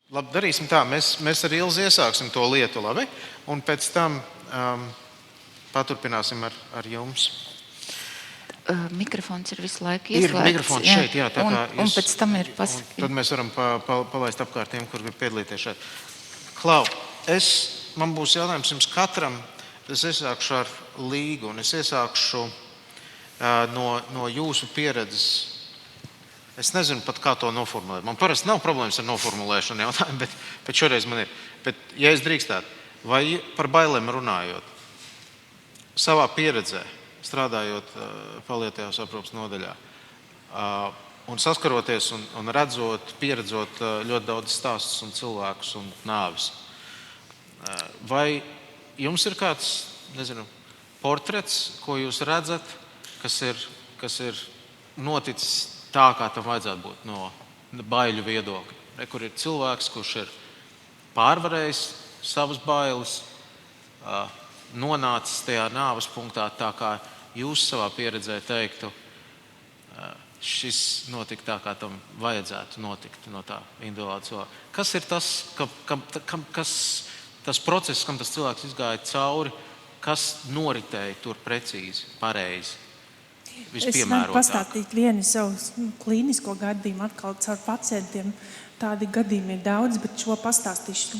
Labi, darīsim tā. Mēs ar Ilzi iesāksim to lietu, labi? Un pēc tam paturpināsim ar jums. Mikrofons ir visu laiku ieslēgts. Ir mikrofons šeit, jā. Un pēc tam ir pasakīt. Tad mēs varam palaist apkārt tiem, kur grib piedalīties šeit. Klau, man būs jautājums jums katram. Es iesākšu ar Līgu, un es iesākšu no jūsu pieredzes. Es nezinu pat, kā to noformulēt. Man parasti nav problēmas ar noformulēšanu jautājumu, bet šoreiz man ir. Bet, ja es drīkstētu, vai par bailēm runājot, savā pieredzē, strādājot paliatīvās aprūpes nodaļā, un saskaroties un redzot, pieredzot ļoti daudz stāstus un cilvēkus un nāvis, vai jums ir kāds, nezinu, portrets, ko jūs redzat, kas ir noticis tā, kā tam vajadzētu būt no baiļu viedokļa? Kur ir cilvēks, kurš ir pārvarējis savas bailes, nonācis tajā nāves punktā, tā kā jūs savā pieredzē teiktu, šis notika tā, kā tam vajadzētu notikt no tā individuāla cilvēka. Kas ir tas process, kam tas cilvēks izgāja cauri, kas noritēja tur precīzi, pareizi? Es varu pastāstīt vienu savu klīnisko gadījumu, atkal caur pacientiem. Tādi gadījumi ir daudz, bet šo pastāstīšu.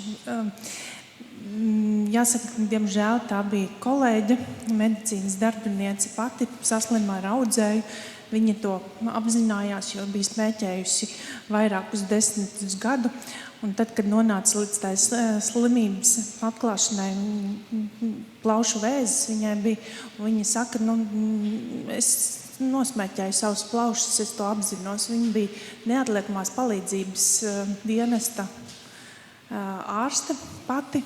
Jāsaka, diemžēl tā bija kolēģe, medicīnas darbiniece, pati saslima ar audzēju. Viņa to apzinājās, jo bija smēķējusi vairākus desmitus gadu. Un tad, kad nonāca līdz tā slimības atklāšanai, plaušu vēzis viņai bija, viņa saka, es nosmēķēju savus plaušus, es to apzinos. Viņa bija neatliekamās palīdzības dienesta ārste pati,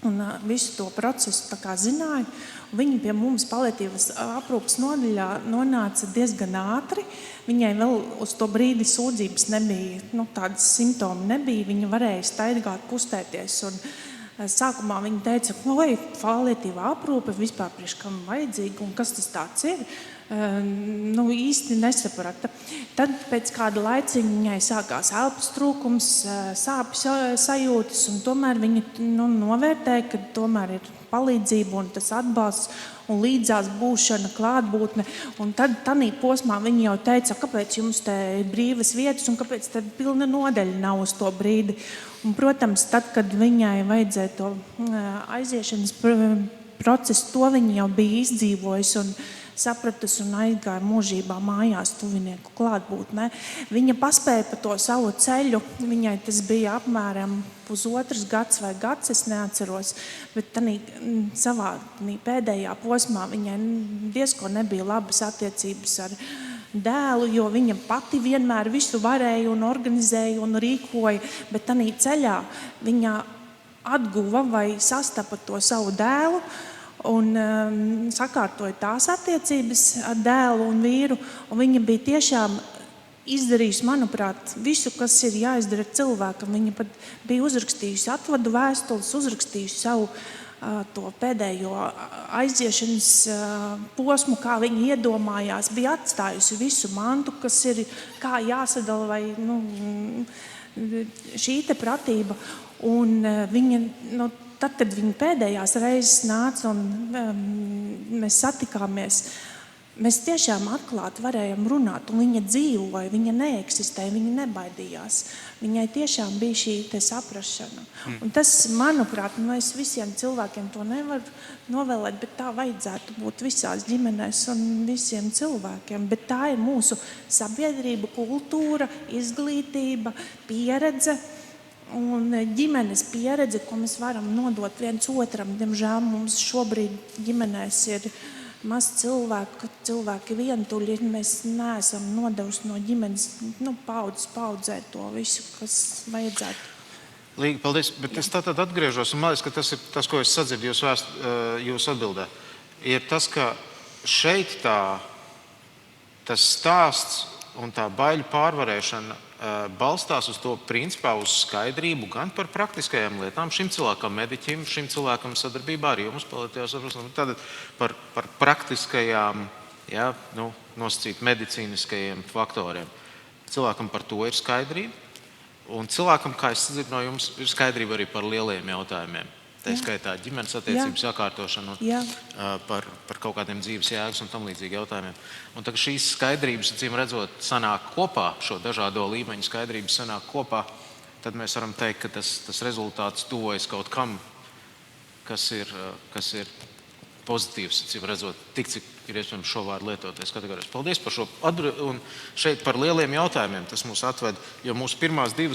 un visu to procesu tā kā zināja. Viņa pie mums paliatīvas aprūpes nodaļā nonāca diezgan ātri. Viņai vēl uz to brīdi sūdzības nebija, tādas simptomi nebija. Viņa varēja staigāt, kustēties. Un sākumā viņa teica, vai paliatīvā aprūpe vispār priekš kam vajadzīga un kas tas tāds ir. Īsti nesaprata. Tad pēc kāda laiciņa viņai sākās elpas trūkums, sāpju sajūtas, un tomēr viņa novērtēja, ka tomēr ir palīdzība un tas atbalsts un līdzās būšana, klātbūtne. Un tad tanī posmā viņa jau teica, kāpēc jums te ir brīvas vietas un kāpēc tad pilna nodaļa nav uz to brīdi. Un, protams, tad, kad viņai vajadzēja to aiziešanas procesu, to viņa jau bija izdzīvojusi un sapratusi un aizgāja mūžībā mājās tuvinieku klātbūtnē. Viņa paspēja pa to savu ceļu. Viņai tas bija apmēram pusotrs gads vai gads, es neatceros. Bet savā pēdējā posmā viņai diezko nebija labas attiecības ar dēlu, jo viņa pati vienmēr visu varēja un organizēja un rīkoja. Bet tanī ceļā viņa atguva vai sastapa to savu dēlu, un sakārtoja tās attiecības ar dēlu un vīru. Un viņa bija tiešām izdarījusi, manuprāt, visu, kas ir jāizdara cilvēkam. Viņa pat bija uzrakstījusi atvadu vēstules, uzrakstījusi savu to pēdējo aiziešanas posmu, kā viņa iedomājās. Bija atstājusi visu mantu, kas ir kā jāsadala vai šī te pratība. Un viņa, tad, kad viņa pēdējās reizes nāca un mēs satikāmies, mēs tiešām atklāti varējām runāt. Un viņa dzīvoja, viņa neeksistēja, viņa nebaidījās. Viņai tiešām bija šī te saprašana. Un tas, manuprāt, es visiem cilvēkiem to nevaru novēlēt, bet tā vajadzētu būt visās ģimenēs un visiem cilvēkiem. Bet tā ir mūsu sabiedrība, kultūra, izglītība, pieredze. Un ģimenes pieredze, ko mēs varam nodot viens otram. Diemžēl mums šobrīd ģimenēs ir maz cilvēki vientuļi. Mēs neesam nodevuši no ģimenes paudzes paudzē to visu, kas vajadzētu. Līga, paldies. Bet es tātad atgriežos, un man liekas, ka tas ir tas, ko es sadzirdu jūs atbildē. Ir tas, ka šeit tas stāsts un tā baiļu pārvarēšana balstās uz to principā, uz skaidrību gan par praktiskajām lietām šim cilvēkam, mediķim, šim cilvēkam sadarbībā ar jums, paliatīvās aprūpes, tātad par praktiskajām, nosacīt medicīniskajiem faktoriem. Cilvēkam par to ir skaidrība. Un cilvēkam, kā es dzirdu no jums, ir skaidrība arī par lieliem jautājumiem. Tā skaitā ģimenes attiecības sakārtošanu par kaut kādiem dzīves jēgas un tam līdzīgi jautājumiem. Un tagad šīs skaidrības, acīm redzot, sanāk kopā, šo dažādo līmeņu skaidrības sanāk kopā, tad mēs varam teikt, ka tas rezultāts tuvojas kaut kam, kas ir pozitīvs, acīm redzot, tik cik ir iespējams šo vārdu lietoties kategorijās. Paldies par šo atbildi. Un šeit par lieliem jautājumiem tas mūs atved, jo mūsu pirmās 2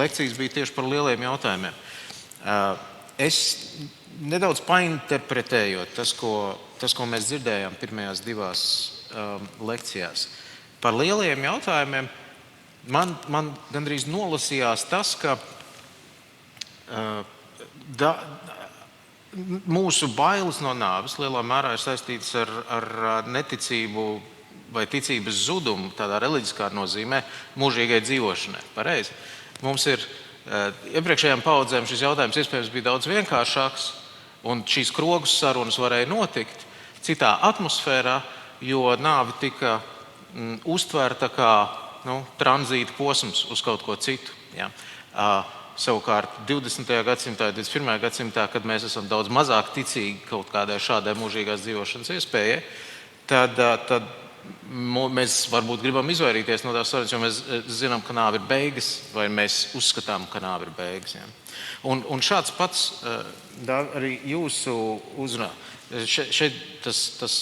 lekcijas bija tieši par lieliem jautājumiem. Es nedaudz painterpretējot tas, ko mēs dzirdējām pirmajās 2 lekcijās. Par lielajiem jautājumiem man gandrīz nolasījās tas, ka mūsu bailes no nāves lielā mērā ir saistītas ar neticību vai ticības zudumu tādā reliģiskā nozīmē mūžīgai dzīvošanai. Pareizi? Mums ir iepriekšējām paudzēm šis jautājums iespējams bija daudz vienkāršāks, un šīs krogus sarunas varēja notikt citā atmosfērā, jo nāve tika uztverta kā tranzīta posms uz kaut ko citu. Ja? Savukārt 20. gadsimtā, 21. gadsimtā, kad mēs esam daudz mazāk ticīgi kaut kādai šādai mūžīgās dzīvošanas iespējai, tad mēs varbūt gribam izvairīties no tās sarunas, jo mēs zinām, ka nāve ir beigas, vai mēs uzskatām, ka nāve ir beigas. Ja? Un šāds pats arī jūsu uzrunā. Šeit tas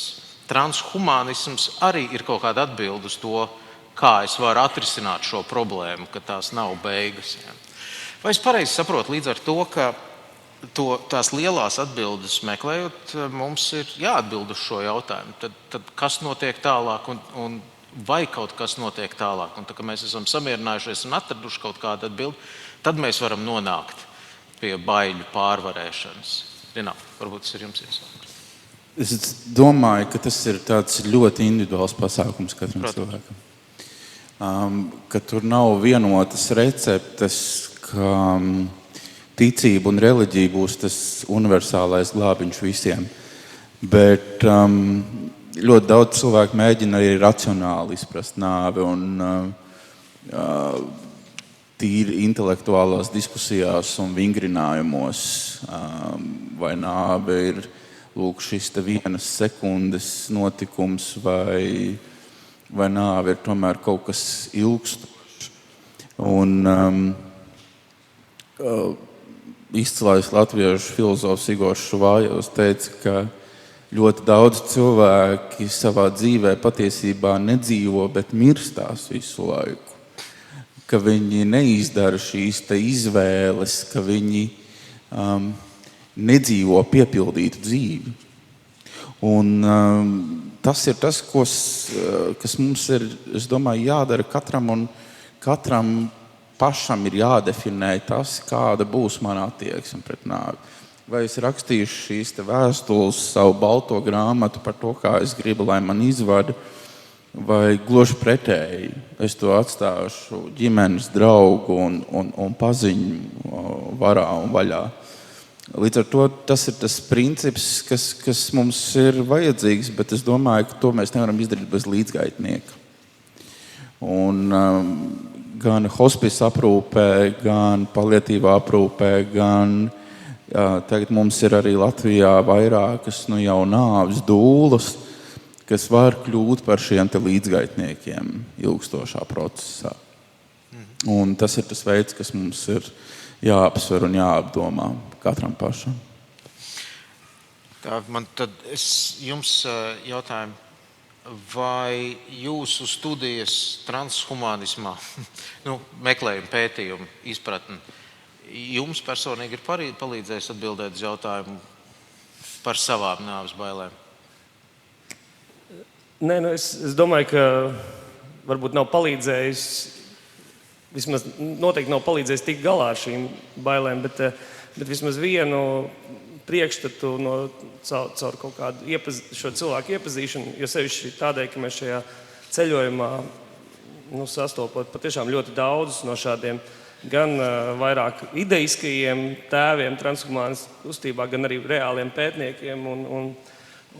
transhumanisms arī ir kaut kāda atbilde uz to, kā es varu atrisināt šo problēmu, ka tās nav beigas. Ja? Vai es pareizi saprotu līdz ar to, ka tās lielās atbildes meklējot, mums ir jāatbild uz šo jautājumu. Tad kas notiek tālāk un vai kaut kas notiek tālāk? Un tā, ka mēs esam samierinājušies un atraduši kaut kādu atbildi, tad mēs varam nonākt pie baiļu pārvarēšanas. Rinā, varbūt tas ir jums iesākums. Es domāju, ka tas ir tāds ļoti individuāls pasākums katram cilvēkam. Ka tur nav vienotas receptes, ka ticība un reliģija būs tas universālais glābiņš visiem. Bet ļoti daudz cilvēku mēģina arī racionāli izprast nāvi un tīri intelektuālās diskusijās un vingrinājumos, vai nāve ir šis te 1 sekundes notikums vai nāve ir tomēr kaut kas ilgstošs. Un izcilais latviešu filozofs Igors Šuvājovs teica, ka ļoti daudz cilvēki savā dzīvē patiesībā nedzīvo, bet mirstās visu laiku. Ka viņi neizdara šīs te izvēles, ka viņi nedzīvo piepildītu dzīvi. Un tas ir tas, kas mums ir, es domāju, jādara katram, un katram pašam ir jādefinē tas, kāda būs mana attieksme pret nāvi. Vai es rakstīšu šīs te vēstules, savu balto grāmatu par to, kā es gribu, lai man izvada, vai gluži pretēji. Es to atstāšu ģimenes, draugu un paziņu varā un vaļā. Līdz ar to tas ir tas princips, kas mums ir vajadzīgs, bet es domāju, ka to mēs nevaram izdarīt bez līdzgaitnieka. Un gan hospice aprūpē, gan paliatīvā aprūpē, gan tagad mums ir arī Latvijā vairākas jau nāves dūlas, kas var kļūt par šiem te līdzgaitniekiem ilgstošā procesā. Un tas ir tas veids, kas mums ir jāapsver un jāapdomā katram pašam. Tā, es jums jautājumu, vai jūsu studijas transhumanismā, meklējumi, pētījumi, izpratni, jums personīgi ir palīdzējis atbildēt uz jautājumu par savām nāves bailēm? Nē, es domāju, ka varbūt nav palīdzējis, vismaz noteikti nav palīdzējis tikt galā ar šīm bailēm, bet vismaz vienu priekšstatu caur kaut kādu šo cilvēku iepazīšanu, jo sevišķi tādēļ, ka mēs šajā ceļojumā sastopot patiešām ļoti daudzus no šādiem gan vairāk ideiskajiem tēviem transhumānas kustībā, gan arī reāliem pētniekiem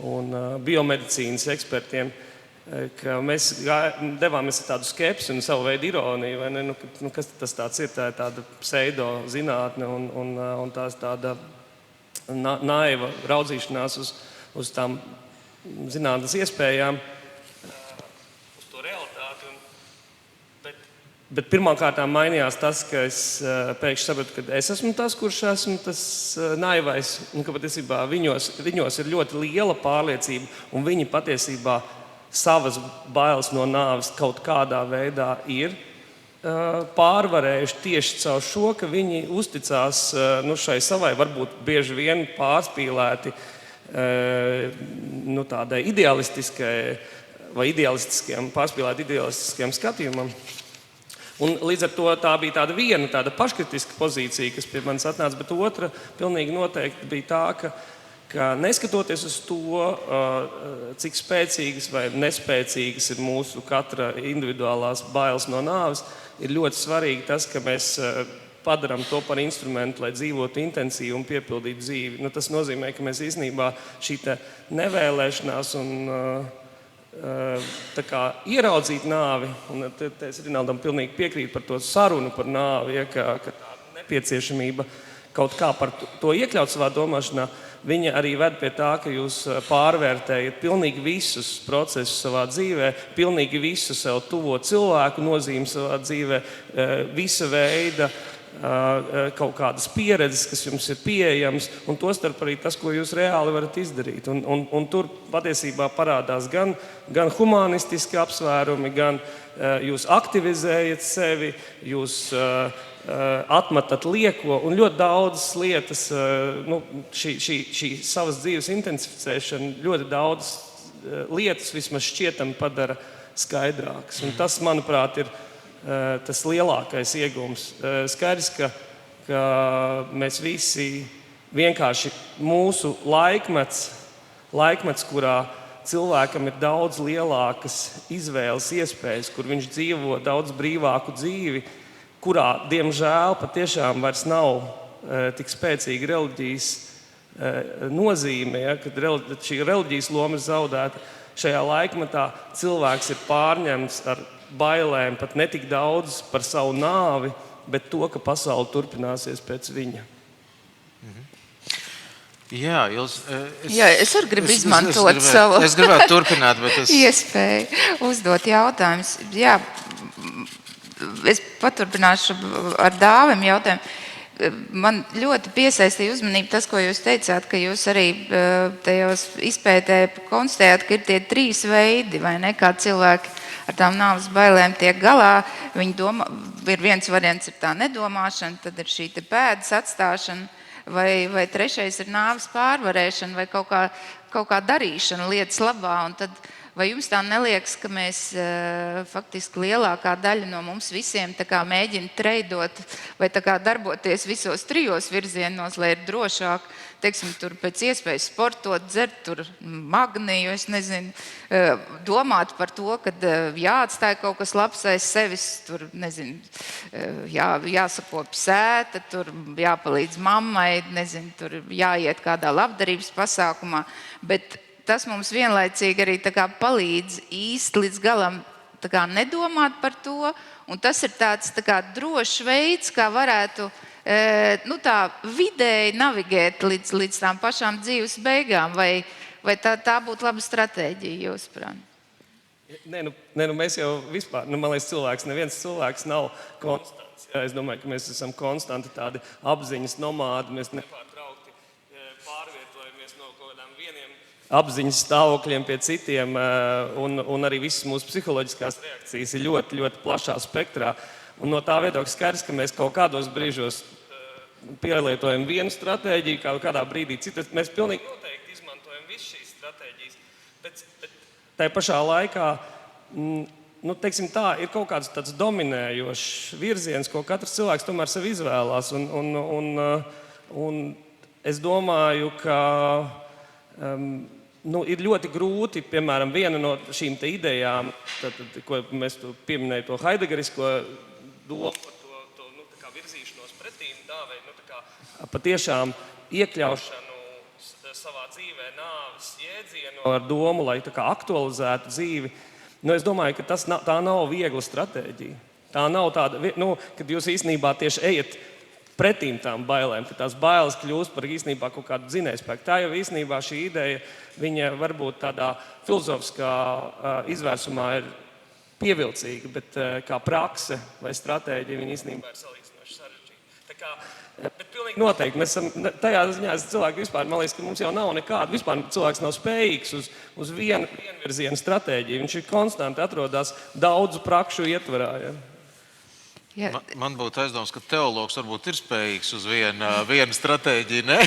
un biomedicīnas ekspertiem, ka mēs devāmies ar tādu skepsi un savu veidu ironiju, vai ne? Kas tas tāds ir? Tā ir tāda pseido zinātne un tās tāda naiva raudzīšanās uz tām zinātnes iespējām, uz to realitāti. Bet pirmkārt mainījās tas, ka es pēkšņi sapratu, ka es esmu tas, kurš esmu tas naivais, un ka patiesībā viņos ir ļoti liela pārliecība, un viņi patiesībā savas bailes no nāves kaut kādā veidā ir pārvarējuši tieši caur šo, ka viņi uzticās šai savai, varbūt bieži vien pārspīlēti tādai idealistiskai vai pārspīlēti idealistiskajam skatījumam. Un līdz ar to tā bija viena tāda paškritiska pozīcija, kas pie manis atnāca, bet otra pilnīgi noteikti bija tā, ka neskatoties uz to, cik spēcīgas vai nespēcīgas ir mūsu katra individuālās bailes no nāves, ir ļoti svarīgi tas, ka mēs padarām to par instrumentu, lai dzīvotu intensīvi un piepildītu dzīvi. Tas nozīmē, ka mēs īstenībā šī nevēlēšanās un ieraudzīt nāvi, un es Rinaldam pilnīgi piekrītu par to sarunu par nāvi, ka tā nepieciešamība kaut kā par to iekļaut savā domāšanā, viņa arī ved pie tā, ka jūs pārvērtējat pilnīgi visus procesus savā dzīvē, pilnīgi visu sev tuvo cilvēku nozīmi savā dzīvē, visa veida kaut kādas pieredzes, kas jums ir pieejamas, un tostarp arī tas, ko jūs reāli varat izdarīt. Un tur patiesībā parādās gan humanistiski apsvērumi, gan jūs aktivizējat sevi, jūs atmetat lieko, un ļoti daudzas lietas, šī savas dzīves intensificēšana ļoti daudzas lietas vismaz šķietami padara skaidrākas. Un tas, manuprāt, ir tas lielākais iegūms. Skaidrs, ka mēs visi vienkārši mūsu laikmets, kurā cilvēkam ir daudz lielākas izvēles iespējas, kur viņš dzīvo daudz brīvāku dzīvi, kurā, diemžēl, patiešām vairs nav tik spēcīga reliģijas nozīme, kad šī reliģijas loma ir zaudēta. Šajā laikmetā cilvēks ir pārņemts ar bailēm pat ne tik daudz par savu nāvi, bet to, ka pasaule turpināsies pēc viņa. Jā, es arī gribu izmantot savu Es gribētu turpināt, bet iespēju uzdot jautājumus. Jā, es paturpināšu ar Dāvim jautājumu. Man ļoti piesaistīja uzmanību tas, ko jūs teicāt, ka jūs arī tajos izpētē konstatējāt, ka ir tie 3 veidi, vai ne, kā cilvēki ar tām nāves bailēm tiek galā. Ir viens variants ir tā nedomāšana, tad ir šī pēdas atstāšana, vai trešais ir nāves pārvarēšana, vai kaut kā darīšana lietas labā. Un tad, vai jums tā neliekas, ka mēs faktiski lielākā daļa no mums visiem mēģina treidot vai darboties visos 3 virzienos, lai ir drošāk, teiksim, tur pēc iespējas sportot, dzert tur magniju, es nezinu, domāt par to, ka jāatstāj kaut kas labs aiz sevis, tur, nezinu, jāsakopj sēta, tur jāpalīdz mammai, nezinu, tur jāiet kādā labdarības pasākumā, bet tas mums vienlaicīgi arī palīdz īsti līdz galam nedomāt par to, un tas ir tāds drošs veids, kā varētu tā vidēji navigēt līdz tām pašām dzīves beigām, vai tā būtu laba stratēģija, jūsuprāt? Mēs jau vispār, man liekas, neviens cilvēks nav konstants. Jā, es domāju, ka mēs esam konstanti tādi apziņas nomādi, mēs nepārtraukti pārvietojamies no kaut kādām vieniem apziņas stāvokļiem pie citiem, un arī visas mūsu psiholoģiskās reakcijas ir ļoti, ļoti plašā spektrā. Un no tā viedokļa skaidrs, ka mēs kaut kādos brīžos pielietojam vienu stratēģiju, kādā brīdī citu. Mēs pilnīgi noteikti izmantojam visas šīs stratēģijas, bet tajā pašā laikā, teiksim tā, ir kaut kāds tāds dominējošs virziens, ko katrs cilvēks tomēr sev izvēlās. Un es domāju, ka ir ļoti grūti, piemēram, viena no šīm idejām, ko mēs pieminējām, to haidegerisko domu par to virzīšanos pretīm dāvei, patiešām iekļaušanu savā dzīvē nāves jēdzienu ar domu, lai aktualizētu dzīvi. Es domāju, ka tā nav viegla stratēģija. Tā nav tāda, kad jūs īstenībā tieši ejat pretīm tām bailēm, ka tās bailes kļūst par īstenībā kaut kādu dzinējspēku. Tā jau īstenībā šī ideja, viņa varbūt tādā filozofiskā izvērsumā ir pievilcīga, bet kā prakse vai stratēģija viņa īstenībā ir salīdzinoši sarežģīta. Bet pilnīgi noteikti mēs esam tajā ziņā, cilvēki vispār, man liekas, ka mums jau nav nekāda, vispār cilvēks nav spējīgs uz vienvirziena stratēģiju. Viņš ir konstanti atrodas daudzu prakšu ietvarā. Ja. Man būtu aizdoms, ka teologs varbūt ir spējīgs uz vienu stratēģiju, ne?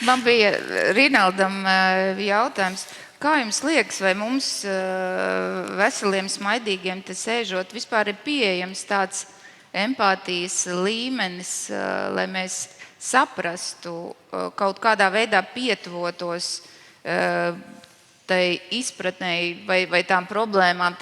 Man bija Rinaldam jautājums, kā jums liekas, vai mums veseliem, smaidīgiem te sēžot vispār ir pieejams tāds empātijas līmenis, lai mēs saprastu, kaut kādā veidā pietuvotos tai izpratnei vai tām problēmām,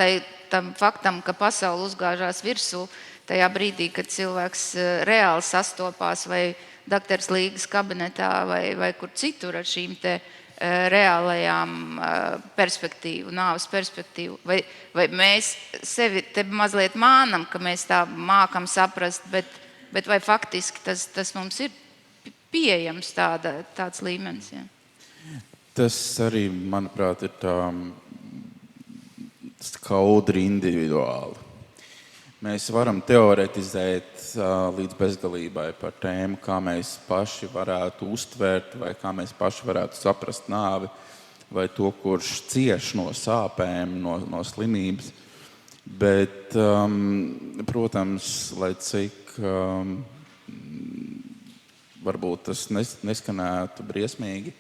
tam faktam, ka pasaule uzgāžās virsū tajā brīdī, kad cilvēks reāli sastopās vai dakteris Līgas kabinetā vai kur citur ar šīm te reālajām perspektīvu, nāves perspektīvu. Vai mēs sevi te mazliet mānam, ka mēs tā mākam saprast, bet vai faktiski tas mums ir pieejams tāds līmenis? Ja? Tas arī, manuprāt, ir skaudri individuāli. Mēs varam teoretizēt līdz bezgalībai par tēmu, kā mēs paši varētu uztvērt vai kā mēs paši varētu saprast nāvi vai to, kurš cieš no sāpēm, no slimības. Bet, protams, lai cik varbūt tas neskanētu briesmīgi,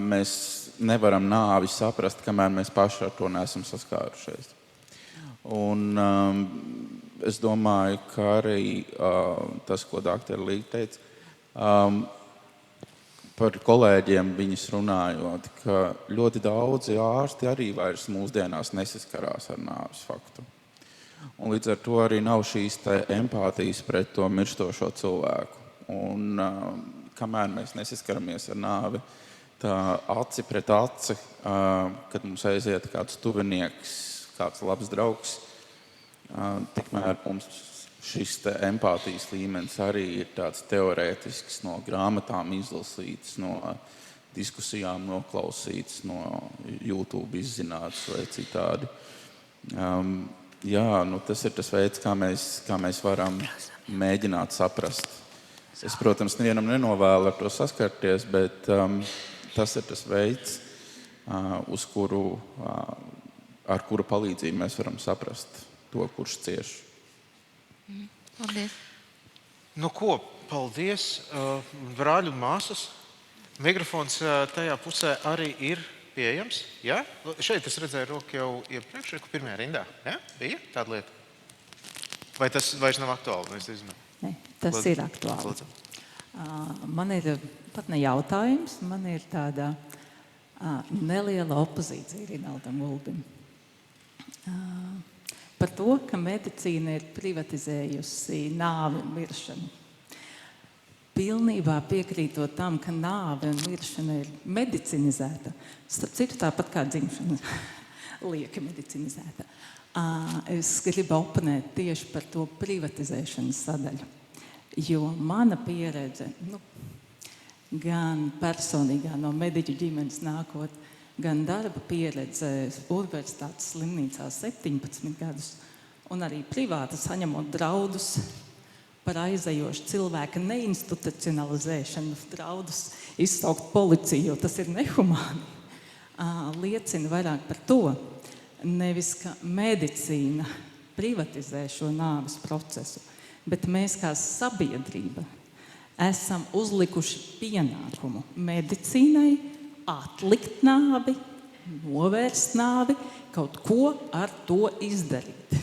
mēs nevaram nāvi saprast, kamēr mēs paši ar to neesam saskārušies. Un es domāju, ka arī tas, ko dr. Līga teica, par kolēģiem viņas runājot, ka ļoti daudzi ārsti arī vairs mūsdienās nesaskarās ar nāves faktu. Un līdz ar to arī nav šīs empātijas pret to mirstošo cilvēku. Un kamēr mēs nesaskaramies ar nāvi, tā aci pret aci, kad mums aiziet kāds tuvinieks, kāds labs draugs, tikmēr mums šis empātijas līmenis arī ir tāds teorētisks, no grāmatām izlasīts, no diskusijām noklausīts, no YouTube izzināts vai citādi. Tas ir tas veids, kā mēs varam mēģināt saprast. Es, protams, nevienam nenovēlu ar to saskarties, bet tas ir tas veids, ar kuru palīdzību mēs varam saprast to, kurš cieš. Paldies. Nu ko, paldies. Brāļu un māsas. Mikrofons tajā pusē arī ir pieejams. Ja? Šeit es redzēju roku jau iepriekš, pirmajā rindā. Ja? Bija tāda lieta? Vai tas vairs nav aktuāli? Ne, tas ir aktuāli. Man ir pat ne jautājums, man ir tāda neliela opozīcija Rinaldam Ulbim. Par to, ka medicīna ir privatizējusi nāvi un miršanu. Pilnībā piekrītot tam, ka nāve un miršana ir medicinizēta, starp citu tāpat kā dzimšana lieka medicinizēta. Es gribu oponēt tieši par to privatizēšanas sadaļu. Jo mana pieredze, gan personīgā no mediķu ģimenes nākot, gan darba pieredze universitātes slimnīcā 17 gadus, un arī privāti saņemot draudus par aizejošu cilvēka neinstitucionalizēšanu, draudus izsaukt policiju, jo tas ir nehumāni, liecina vairāk par to, nevis ka medicīna privatizē šo nāves procesu, bet mēs kā sabiedrība esam uzlikuši pienākumu medicīnai atlikt nāvi, novērst nāvi, kaut ko ar to izdarīt.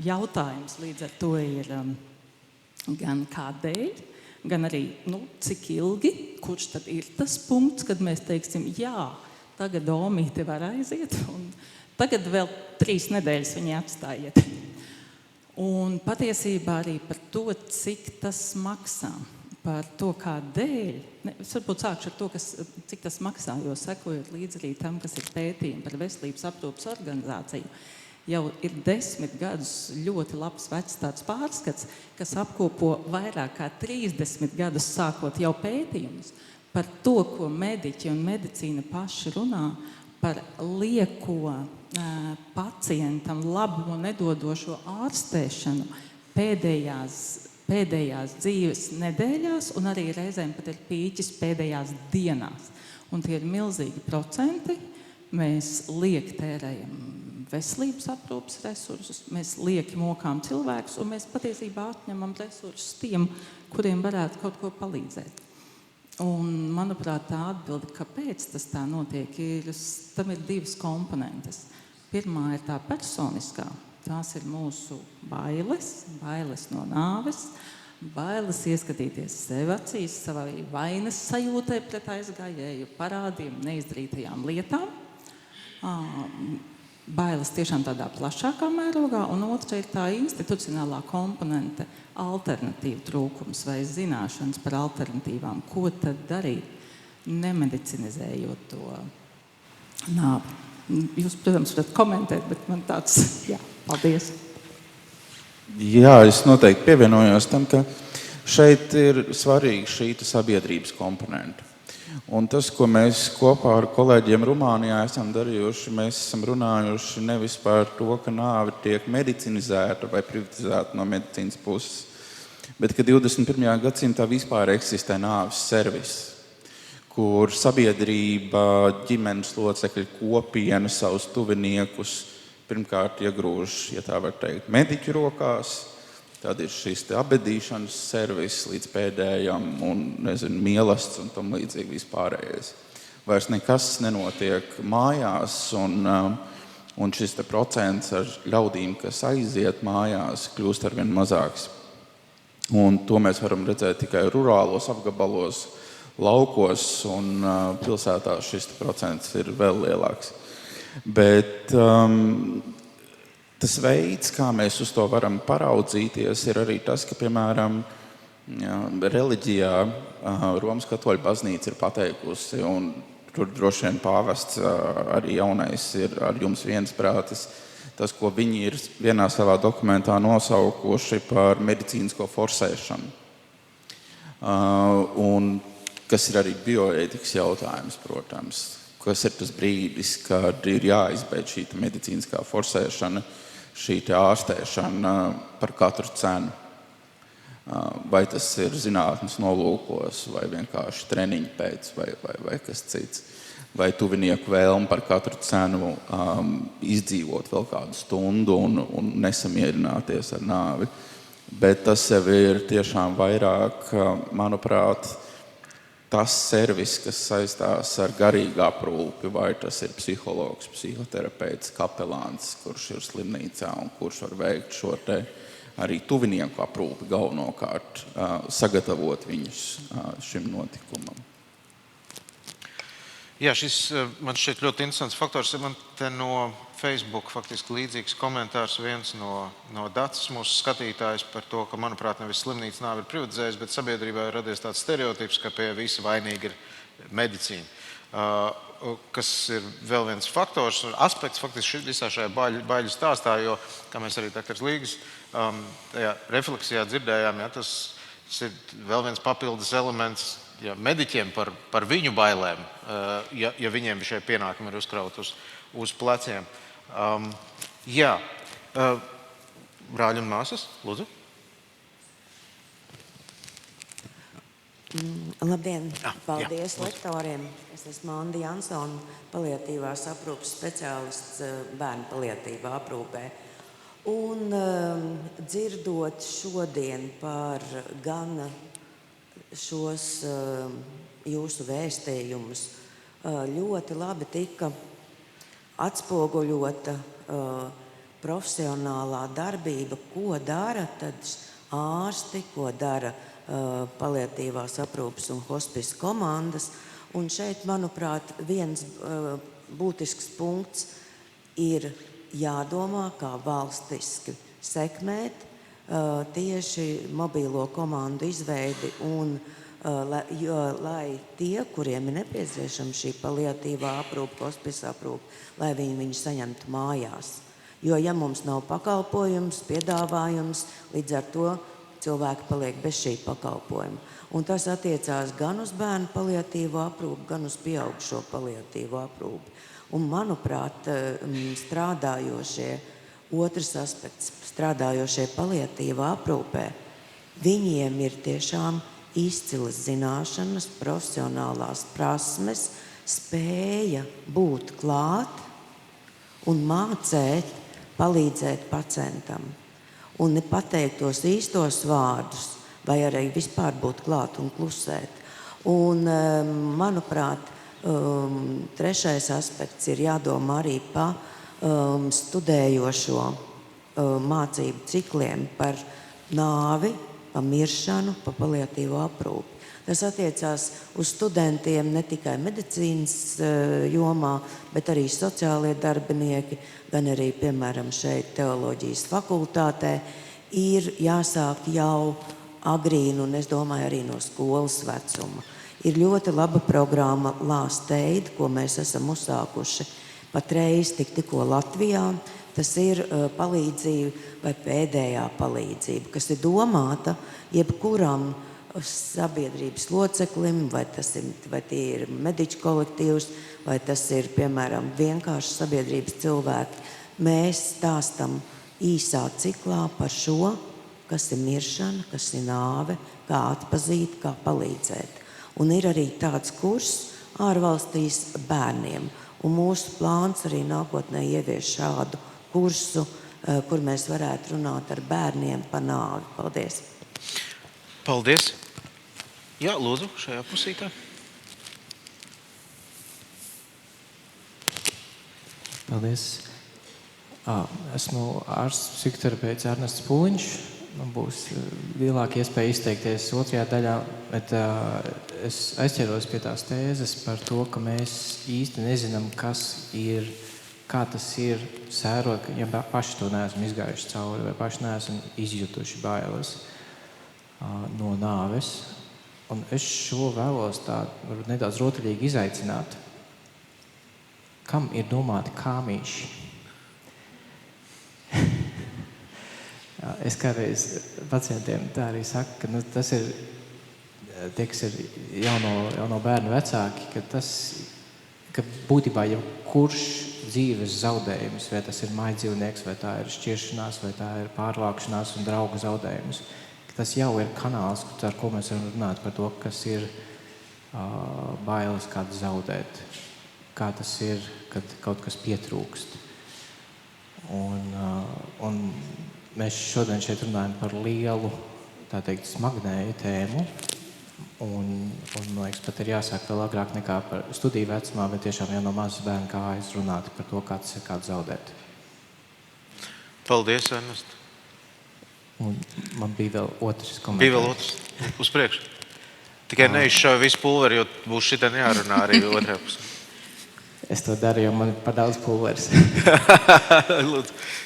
Jautājums līdz ar to ir gan kādēļ, gan arī cik ilgi, kurš tad ir tas punkts, kad mēs teiksim, jā, tagad Omīte var aiziet, un tagad vēl 3 nedēļas viņai atstājiet. Un patiesībā arī par to, cik tas maksā. par to, kādēļ. Es varbūt sākšu ar to, cik tas maksā, jo sekojot līdz arī tam, kas ir pētījumi par veselības aprūpes organizāciju. Jau ir 10 gadus ļoti labs vecs tāds pārskats, kas apkopo vairāk kā 30 gadus sākot jau pētījumus par to, ko mediķi un medicīna paši runā par lieko pacientam labumu nedodošo ārstēšanu pēdējās dzīves nedēļās un arī reizēm pat ir pīķis pēdējās dienās. Un tie ir milzīgi procenti. Mēs lieki tērējam veselības aprūpes resursus, mēs lieki mokām cilvēkus un mēs patiesībā atņemam resursus tiem, kuriem varētu kaut ko palīdzēt. Un, manuprāt, tā atbilde, kāpēc tas tā notiek, tam ir 2 komponentes. Pirmā ir tā personiskā. Tās ir mūsu bailes no nāves, bailes ieskatīties sev acīs, savai vainas sajūtai pret aizgājēju parādiem, neizdarītajām lietām. Bailes tiešām tādā plašākā mērogā, un otra ir tā institucionālā komponente, alternatīvu trūkums vai zināšanas par alternatīvām. Ko tad darīt, nemedicinizējot to nāvi? Jūs, protams, varat komentēt, bet man tāds, paldies. Jā, es noteikti pievienojos tam, ka šeit ir svarīga šī sabiedrības komponenta. Un tas, ko mēs kopā ar kolēģiem Rumānijā esam darījuši, mēs esam runājuši nevis par to, ka nāve tiek medicinizēta vai privatizēta no medicīnas puses, bet ka 21. gadsimtā vispār eksistē nāves servis, kur sabiedrība, ģimenes locekļi, kopiena savus tuviniekus pirmkārt iegrūž, ja tā var teikt, mediķu rokās. Tad ir šis abedīšanas servis līdz pēdējam un, mielasts un tam līdzīgi vispārējais. Vairs nekas nenotiek mājās un šis procents ar ļaudīm, kas aiziet mājās, kļūst arvien mazāks. Un to mēs varam redzēt tikai rurālos apgabalos, laukos un pilsētās šis procents ir vēl lielāks. Bet tas veids, kā mēs uz to varam paraudzīties, ir arī tas, ka, piemēram, reliģijā Romas katoļu baznīca ir pateikusi, un tur droši vien pāvests arī jaunais ir ar jums viensprātis, tas, ko viņi ir vienā savā dokumentā nosaukuši par medicīnisko forsēšanu. Un kas ir arī bioētikas jautājums, protams. Kas ir tas brīdis, kad ir jāizbeidz šī medicīniskā forsēšana, šī ārstēšana par katru cenu. Vai tas ir zinātnes nolūkos, vai vienkārši treniņu pēc, vai kas cits. Vai tuvinieku vēlme par katru cenu izdzīvot vēl kādu stundu un nesamierināties ar nāvi. Bet tas jau ir tiešām vairāk, manuprāt, tas servis, kas saistās ar garīgu aprūpi, vai tas ir psihologs, psihoterapeits, kapelāns, kurš ir slimnīcā un kurš var veikt šo arī tuvinieku aprūpi galvenokārt, sagatavot viņus šim notikumam. Jā, šis man šķiet ļoti interesants faktors. Man te no Facebook faktiski līdzīgs komentārs viens no Dacas mūsu skatītājs par to, ka, manuprāt, nevis slimnīca nāve ir privatizējusi, bet sabiedrībā ir radies tāds stereotips, ka pie visa vainīga ir medicīna. Kas ir vēl viens faktors, aspekts faktiski visā šajā baiļu stāstā, jo, kā mēs arī Dr. Līgas refleksijā dzirdējām, tas ir vēl viens papildus elements mediķiem par viņu bailēm, ja viņiem šie pienākumi ir uzkrauti uz pleciem. Brāļi un māsas, lūdzu. Labdien! Paldies lektoriem! Es esmu Anda Jansona, paliatīvās aprūpes speciālists bērnu paliatīvā aprūpē. Un dzirdot šodien par gan šos jūsu vēstījumus, ļoti labi tika atspoguļota profesionālā darbība, ko dara tad ārsti, ko dara paliatīvās aprūpes un hospice komandas. Un šeit, manuprāt, viens būtisks punkts ir jādomā, kā valstiski sekmēt tieši mobīlo komandu izveidi un lai tie, kuriem ir nepieciešama šī paliatīvā aprūpe, hospisa aprūpe, lai viņi saņemtu mājās. Jo, ja mums nav pakalpojums, piedāvājums, līdz ar to cilvēki paliek bez šī pakalpojuma. Un tas attiecās gan uz bērnu paliatīvo aprūpi, gan uz pieaugušo paliatīvo aprūpi. Un, manuprāt, otrs aspekts, strādājošie paliatīvā aprūpē, viņiem ir tiešām izcilas zināšanas, profesionālās prasmes, spēja būt klāt un mācēt, palīdzēt pacientam. Un ne pateikt tos īstos vārdus, vai arī vispār būt klāt un klusēt. Un, manuprāt, trešais aspekts ir jādomā arī pa studējošo mācību cikliem par nāvi, pa miršanu, pa paliatīvo aprūpi. Tas attiecās uz studentiem ne tikai medicīnas jomā, bet arī sociālie darbinieki, gan arī, piemēram, šeit teoloģijas fakultātē, ir jāsāk jau agrīnu, un es domāju arī no skolas vecuma. Ir ļoti laba programma Last Aid, ko mēs esam uzsākuši patreiz tikko Latvijā. Tas ir palīdzība vai pēdējā palīdzība, kas ir domāta jebkuram sabiedrības loceklim, vai tie ir mediķu kolektīvs, vai tas ir, piemēram, vienkārši sabiedrības cilvēki. Mēs stāstam īsā ciklā par šo, kas ir miršana, kas ir nāve, kā atpazīt, kā palīdzēt. Un ir arī tāds kurs ārvalstīs bērniem. Un mūsu plāns arī nākotnē ievies šādu kursu, kur mēs varētu runāt ar bērniem par nāvi. Paldies! Paldies! Jā, lūdzu, šajā pusītē. Paldies! Esmu ārsts psihoterapeits Ernests Pūliņš. Man būs lielāka iespēja izteikties otrajā daļā, bet es aizķeros pie tās tēzes par to, ka mēs īsti nezinām, kā tas ir sērot, ja paši to neesam izgājuši cauri vai paši neesam izjutuši bailes no nāves. Un es šo vēlos varbūt nedaudz rotaļīgi izaicināt. Kam ir domāti kāmīši? Es kādreiz pacientiem tā arī saku, ka tas ir tie, kas ir jauno bērnu vecāki, ka būtībā jebkurš dzīves zaudējums, vai tas ir mājdzīvnieks, vai tā ir šķiršanās, vai tā ir pārvākšanās un draugu zaudējums, ka tas jau ir kanāls, ar ko mēs varam runāt par to, kas ir bailes kādu zaudēt, kā tas ir, kad kaut kas pietrūkst. Un mēs šodien šeit runājam par lielu, tā teikt, smagnēju tēmu, un man liekas, pat ir jāsāk vēl agrāk nekā par studiju vecumā, bet tiešām jau no mazas bērna kājas runāt par to, kā tas ir kādu zaudēt. Paldies, Ernest. Un man bija vēl otrs komentārs. Bija vēl otrs, uz priekšu. Tikai neizšauj visu pulveri, jo būs šitien jārunā arī otrajā pusē. Es to daru, jo man ir par daudz pulveris.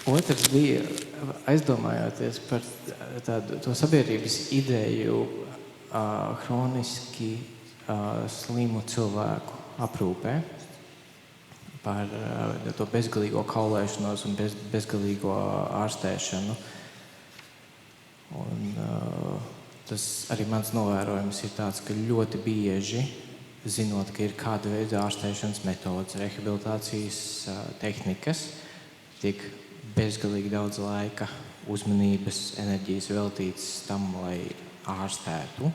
Otrs bija aizdomājoties par to sabiedrības ideju hroniski slimu cilvēku aprūpē, par to bezgalīgo kaulēšanos un bezgalīgo ārstēšanu. Un tas arī mans novērojums ir tāds, ka ļoti bieži, zinot, ka ir kāda veida ārstēšanas metodas, rehabilitācijas tehnikas, tiek bezgalīgi daudz laika, uzmanības, enerģijas veltīts tam, lai ārstētu.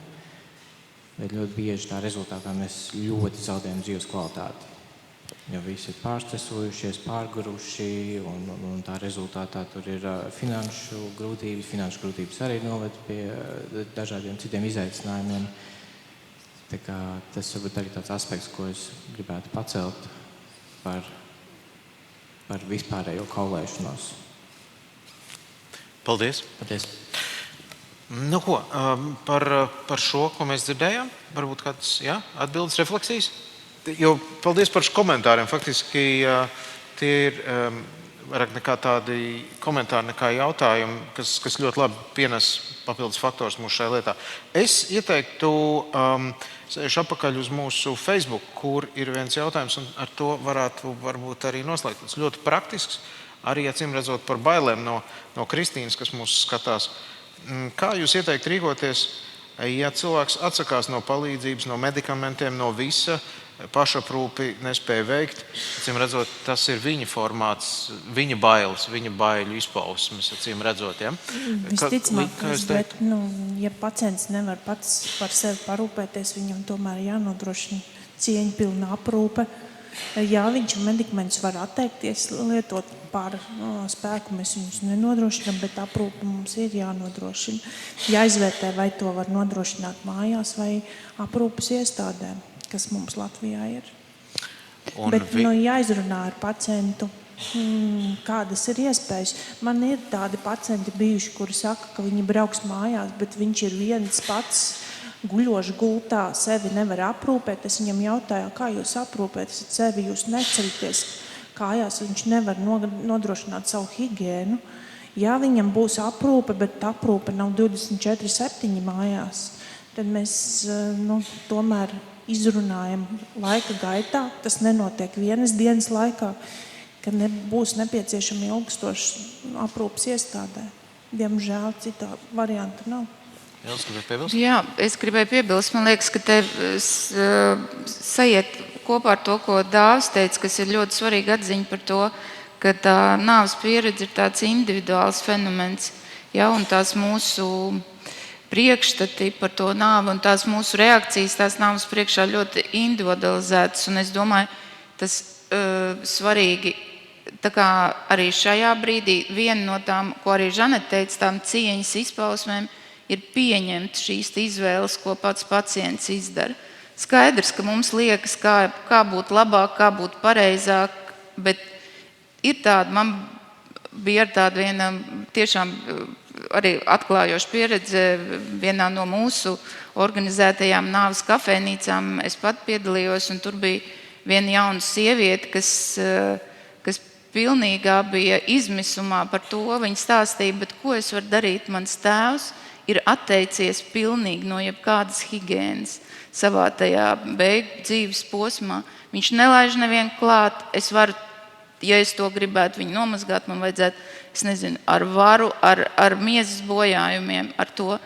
Bet ļoti bieži tā rezultātā mēs ļoti zaudējam dzīves kvalitāti. Jo visi ir pārstresojušies, pārguruši, un tā rezultātā tur ir finanšu grūtības arī noved pie dažādiem citiem izaicinājumiem. Tā kā tas varbūt arī tāds aspekts, ko es gribētu pacelt par vispārējo kaulēšanos. Paldies. Paldies. Nu ko, par šo, ko mēs dzirdējām, varbūt kāds atbildes refleksijas? Jo paldies par komentāriem. Faktiski tie ir vairāk nekā tādi komentāri, nekā jautājumi, kas ļoti labi pienes papildus faktors mūsu šajā lietā. Es ieteiktu sēžu apakaļ uz mūsu Facebook, kur ir viens jautājums, un ar to varētu varbūt arī noslēgt. Tas ļoti praktisks, arī acīm redzot par bailēm no Kristīnas, kas mūs skatās. Kā jūs ieteikt rīkoties, ja cilvēks atsakās no palīdzības, no medikamentiem, no visa, pašaprūpi nespēja veikt? Acīm redzot, tas ir viņa formāts, viņa bailes, viņa baiļu izpausmes, acīm redzot. Ja? Visticamāk, bet, ja pacients nevar pats par sevi parūpēties, viņam tomēr jānodrošina cieņpilna aprūpe. Jā, viņš medikamentus var atteikties, lietot pār spēku, mēs viņus nenodrošinām, bet aprūpe mums ir jānodrošina. Jāizvērtē, vai to var nodrošināt mājās vai aprūpes iestādēm, kas mums Latvijā ir. Bet jāizrunā ar pacientu, kādas ir iespējas. Man ir tādi pacienti bijuši, kuri saka, ka viņi brauks mājās, bet viņš ir viens pats, guļoši gultā, sevi nevar aprūpēt. Es viņam jautāju, kā jūs aprūpēties sevi, jūs neceļaties kājās, viņš nevar nodrošināt savu higiēnu. Ja viņam būs aprūpe, bet aprūpe nav 24/7 mājās, tad mēs tomēr izrunājam laika gaitā. Tas nenotiek vienas dienas laikā, ka būs nepieciešama ilgstoša aprūpes iestādē. Diemžēl citā varianta nav. Jā, es gribēju piebilst, man liekas, ka te sajiet kopā ar to, ko Dāvis teica, kas ir ļoti svarīga atziņa par to, ka tā nāves pieredze ir tāds individuāls fenomens, ja, un tās mūsu priekšstati par to nāvi un tās mūsu reakcijas tās nāves priekšā ļoti individualizētas, un es domāju, tas svarīgi, tā kā arī šajā brīdī viena no tām, ko arī Žaneta teica, tām cieņas izpausmēm, ir pieņemt šīs izvēles, ko pats pacients izdara. Skaidrs, ka mums liekas, kā būt labāk, kā būt pareizāk, bet ir tāda, man bija ar tādu viena tiešām arī atklājoša pieredze vienā no mūsu organizētajām nāves kafejnīcām. Es pat piedalījos, un tur bija viena jauna sieviete, kas pilnīgā bija izmisumā par to. Viņa stāstīja, bet ko es varu darīt, mans tēvs ir atteicies pilnīgi no jebkādas higiēnas savā tajā beigu dzīves posmā. Viņš nelaiž nevienu klāt. Es varu, ja es to gribētu viņu nomazgāt, man vajadzētu, es nezinu, ar varu, ar miesas bojājumiem, ar to.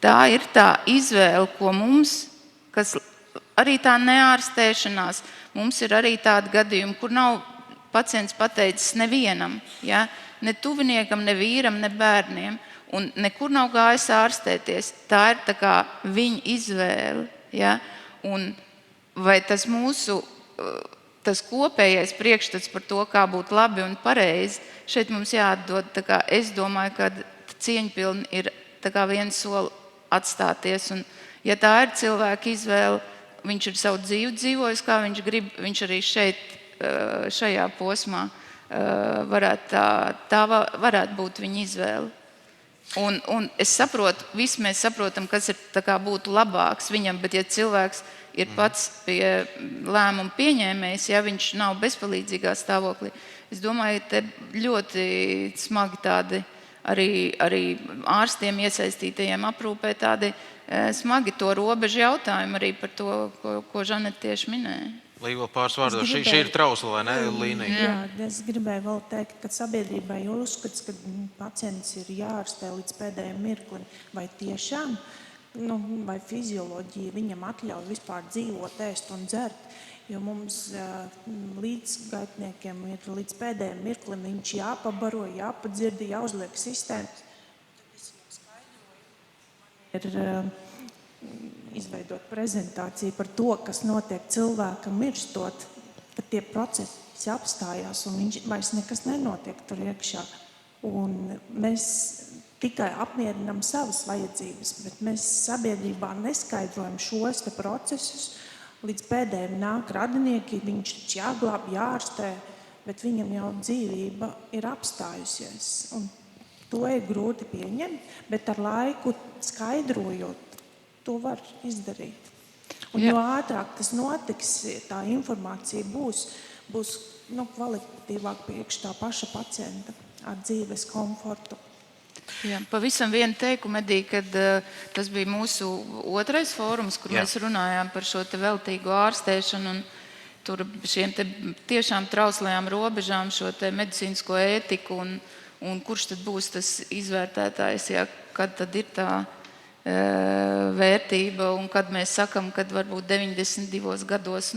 Tā ir tā izvēle, ko mums, kas arī tā neārstēšanās, mums ir arī tādi gadījumi, kur nav pacients pateicis nevienam, ja? Ne tuviniekam, ne vīram, ne bērniem. Un nekur nav gājis ārstēties. Tā ir tā kā viņa izvēle. Ja? Un vai tas mūsu, tas kopējais priekšstats par to, kā būt labi un pareizi, šeit mums jāatdod. Tā kā es domāju, ka cieņpilni ir tā kā viens soli atstāties. Un, ja tā ir cilvēka izvēle, viņš ir savu dzīvi dzīvojis, kā viņš grib, viņš arī šeit, šajā posmā varētu būt viņa izvēle. Un es saprotu, visi mēs saprotam, kas ir tā kā būtu labāks viņam, bet ja cilvēks ir pats pie lēmuma pieņēmējs, ja viņš nav bezpalīdzīgā stāvoklī, es domāju, te ļoti smagi tādi arī ārstiem iesaistītajiem aprūpē tādi smagi to robežu jautājumi arī par to, ko Žaneta tieši minēja. Līva pāris vārdos, šī ir trausla, vai ne, Līnija? Jā, es gribēju vēl teikt, ka sabiedrībai ir uzskats, ka pacients ir jāārstē līdz pēdējiem mirklim. Vai tiešām, vai fizioloģija viņam atļauj vispār dzīvot, ēst un dzert? Jo mums līdzgaitniekiem ir līdz pēdējiem mirklim viņš jāpabaro, jāpadzird, jāuzliek sistēmas. Ir izveidot prezentāciju par to, kas notiek cilvēkam mirstot, tad tie procesi apstājās un viņš vairs nekas nenotiek tur iekšā. Un mēs tikai apmierinām savas vajadzības, bet mēs sabiedrībā neskaidrojam šos te procesus. Līdz pēdējiem nāk radinieki, viņš jāglāb, jāārstē, bet viņam jau dzīvība ir apstājusies. Un to ir grūti pieņemt, bet ar laiku skaidrojot, to var izdarīt. Un jo ātrāk tas notiks, tā informācija būs, būs kvalitatīvāk priekš tā paša pacienta ar dzīves komfortu. Jā, pavisam vienu teikumu, Edī, kad tas bija mūsu otrais fórums, kur mēs runājām par šo te veltīgo ārstēšanu un tur šiem te tiešām trauslajām robežām, šo te medicīnisko ētiku un kurš tad būs tas izvērtētājs, kad tad ir tā vērtība un kad mēs sakam, kad varbūt 92 gados,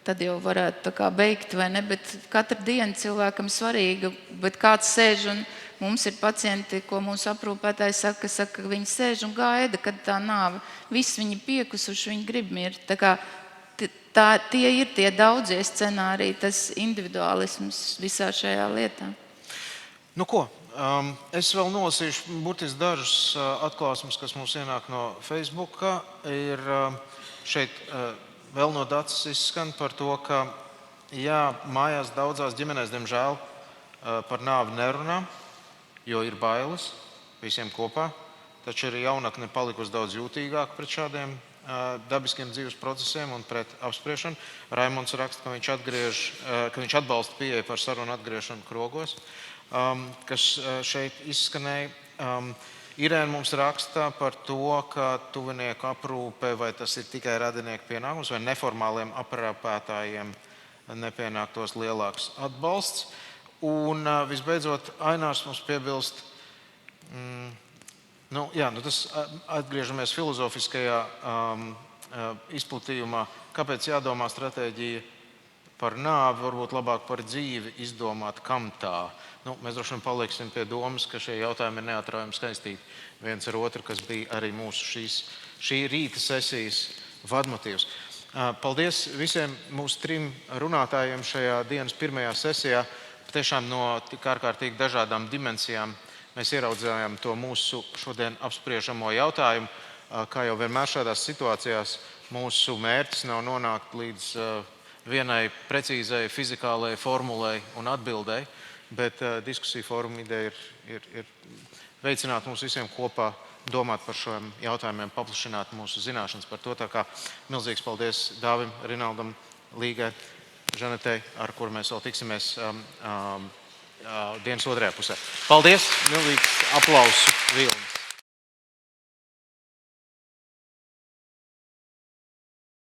tad jau varētu tā kā beigt, vai ne, bet katra diena cilvēkam svarīga, bet kāds sēž un mums ir pacienti, ko mūsu aprūpētāji saka, ka viņi sēž un gaida, kad tā nāve. Visi viņi piekusuši, viņi grib mirt. Tā kā tie ir tie daudzie scenāriji, tas individuālisms visā šajā lietā. Nu ko, es vēl nolasīšu burtiski dažus atklāsmes, kas mums ienāk no Facebooka. Ir šeit vēl no datus izskan par to, ka mājās daudzās ģimenēs, diemžēl, par nāvi nerunā, jo ir bailes visiem kopā, taču arī jaunatne palikusi daudz jūtīgāk pret šādiem dabiskiem dzīves procesiem un pret apspriešanu. Raimonds raksta, ka viņš atbalsta pieeju par sarunu atgriešanu krogos, kas šeit izskanēja. Irēna mums raksta par to, ka tuvinieku aprūpe, vai tas ir tikai radinieku pienākums, vai neformāliem aprūpētājiem nepienāktos lielāks atbalsts. Un visbeidzot, Ainārs mums piebilst, tas atgriežamies filozofiskajā izplatījumā, kāpēc jādomā stratēģija par nāvi, varbūt labāk par dzīvi izdomāt, kam tā. Mēs droši vien paliksim pie domas, ka šie jautājumi ir neatraujami saistīti viens ar otru, kas bija arī mūsu šī rīta sesijas vadmotīvs. Paldies visiem mūsu 3 runātājiem šajā dienas pirmajā sesijā. Tiešām no tik ārkārtīgi dažādām dimensijām mēs ieraudzījām to mūsu šodien apspriežamo jautājumu. Kā jau vienmēr šādās situācijās, mūsu mērķis nav nonākt līdz vienai precīzai fizikālai formulai un atbildei, bet diskusiju fóruma ideja ir veicināt mums visiem kopā domāt par šiem jautājumiem, paplašināt mūsu zināšanas par to. Tā kā milzīgs paldies Dāvim, Rinaldam, Līgai, Žanetei, ar kuru mēs vēl tiksimies dienas otrajā pusē. Paldies! Milzīgs aplausu vilni!